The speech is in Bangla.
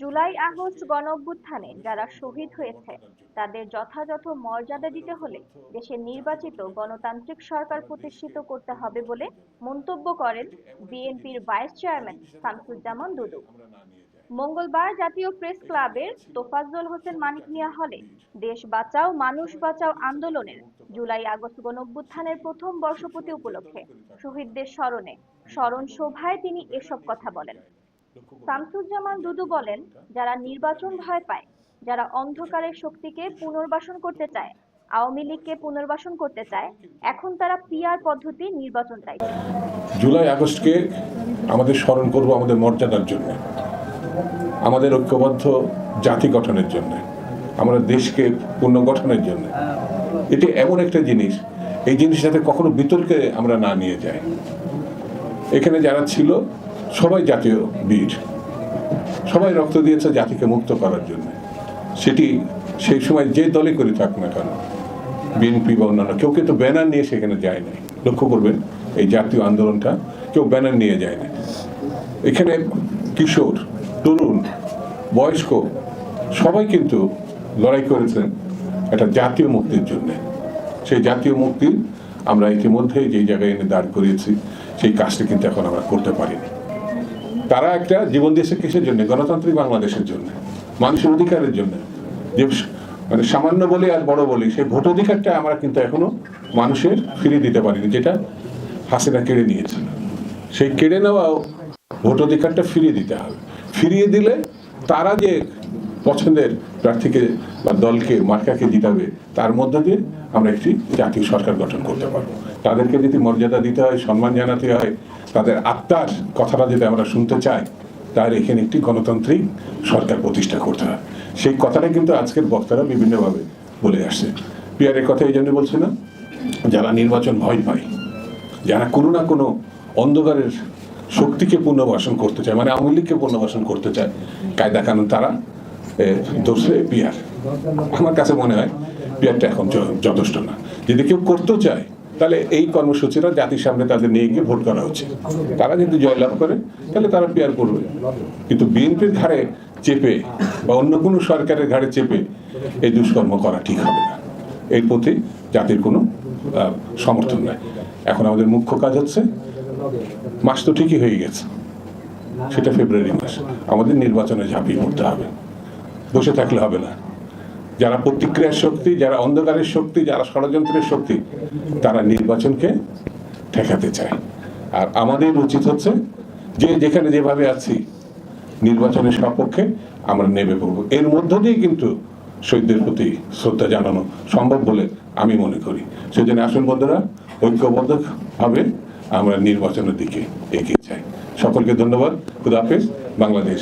জুলাই আগস্ট গণঅভ্যুত্থানে যারা শহীদ হয়েছে তাদের যথাযথ মর্যাদা দিতে হলে দেশের নির্বাচিত গণতান্ত্রিক সরকার প্রতিষ্ঠিত করতে হবে বলে মন্তব্য করেন বিএনপির ভাইস চেয়ারম্যান শামসুজ্জামান দুদু। মঙ্গলবার জাতীয় প্রেস ক্লাবের তোফাজ্জল হোসেন মানিক মিয়া হলে দেশ বাঁচাও মানুষ বাঁচাও আন্দোলনের জুলাই আগস্ট গণঅভ্যুত্থানের প্রথম বর্ষপূর্তি উপলক্ষে শহীদদের স্মরণে স্মরণ সভায় তিনি এসব কথা বলেন। শামসুজ্জামান দুদু বলেন, যারা নির্বাচন ভয় পায়, যারা অন্ধকারের শক্তিকে পুনর্বাসন করতে চায়, আওয়ামী লীগকে পুনর্বাসন করতে চায়, এখন তারা পিআর পদ্ধতি নির্বাচন চাইছে। জুলাই আগস্টকে আমাদের স্মরণ করব আমাদের মর্যাদার জন্য, আমাদের ঐক্যবদ্ধ জাতি গঠনের জন্য, আমাদের দেশকে পুনর্গঠনের জন্য। এটি এমন একটা জিনিস, এই জিনিস যাতে কখনো বিতর্কে আমরা না নিয়ে যাই। এখানে যারা ছিল সবাই জাতীয় বীর, সবাই রক্ত দিয়েছে জাতিকে মুক্ত করার জন্য। সেটি সেই সময় যে দলে করে থাক না কেন, বিএনপি বা অন্যান্য, কেউ কিন্তু ব্যানার নিয়ে সেখানে যায় নাই। লক্ষ্য করবেন, এই জাতীয় আন্দোলনটা কেউ ব্যানার নিয়ে যায় না। এখানে কিশোর, তরুণ, বয়স্ক সবাই কিন্তু লড়াই করেছেন একটা জাতীয় মুক্তির জন্য। সেই জাতীয় মুক্তি আমরা ইতিমধ্যে যে জায়গায় এনে দাঁড় করিয়েছি, সেই কাজটি কিন্তু এখন আমরা করতে পারিনি। তারা একটা জীবন দিয়েছে কিসের জন্য? গণতান্ত্রিক বাংলাদেশের জন্য, মানুষের অধিকারের জন্য। যে মানে সামান্য বলি আর বড় বলি, সেই ভোট অধিকারটা আমরা কিন্তু এখনো মানুষের ফিরিয়ে দিতে পারিনি, যেটা হাসিনা কেড়ে নিয়েছিল। সেই কেড়ে নেওয়া ভোট অধিকারটা ফিরিয়ে দিতে হবে। ফিরিয়ে দিলে তারা যে পছন্দের প্রার্থীকে বা দলকে, মার্কাকে জিতাবে, তার মধ্য দিয়ে আমরা একটি জাতীয় সরকার গঠন করতে পারবো। তাদেরকে যদি মর্যাদা দিতে হয়, সম্মান জানাতে হয়, তাদের আত্মার কথাটা যদি আমরা শুনতে চাই, তার এখানে একটি গণতান্ত্রিক সরকার প্রতিষ্ঠা করতে হয়। সেই কথাটা কিন্তু আজকের বক্তারা বিভিন্নভাবে বলে আসছে। পিয়ারের কথা এই জন্য বলছে না, যারা নির্বাচন ভয় পায়, যারা কোনো না কোনো অন্ধকারের শক্তিকে পুনর্বাসন করতে চায়, মানে আওয়ামী লীগকে পুনর্বাসন করতে চায় কায়দা কানুন, তারা দোষে পিয়ার। আমার কাছে মনে হয় পিয়ারটা এখন যথেষ্ট না। যদি কেউ করতে চায়, তাহলে এই কর্মসূচিটা জাতির সামনে তাদের নিয়ে গিয়ে ভোট করা উচিত। তারা যদি জয়লাভ করে, তাহলে তারা পিয়ার করবে। কিন্তু বিএনপির ঘাড়ে চেপে বা অন্য কোনো সরকারের ঘাড়ে চেপে এই দুষ্কর্ম করা ঠিক হবে না। এর প্রতি জাতির কোনো সমর্থন নাই। এখন আমাদের মুখ্য কাজ হচ্ছে, মাস তো ঠিকই হয়ে গেছে, সেটা ফেব্রুয়ারি মাস, আমাদের নির্বাচনে ঝাঁপিয়ে পড়তে হবে। বসে থাকলে হবে না। যারা প্রতিক্রিয়ার শক্তি, যারা অন্ধকারের শক্তি, যারা ষড়যন্ত্রের শক্তি, তারা নির্বাচনকে ঠেকাতে চায়। আর আমাদের উচিত হচ্ছে যে যেখানে যেভাবে আছি, নির্বাচনের সপক্ষে আমরা নেমে পড়বো। এর মধ্য দিয়ে কিন্তু শহীদদের প্রতি শ্রদ্ধা জানানো সম্ভব বলে আমি মনে করি। সেজন্য আসুন বন্ধুরা, ঐক্যবদ্ধভাবে আমরা নির্বাচনের দিকে এগিয়ে যাই। সকলকে ধন্যবাদ। খুদা হাফেজ। বাংলাদেশ।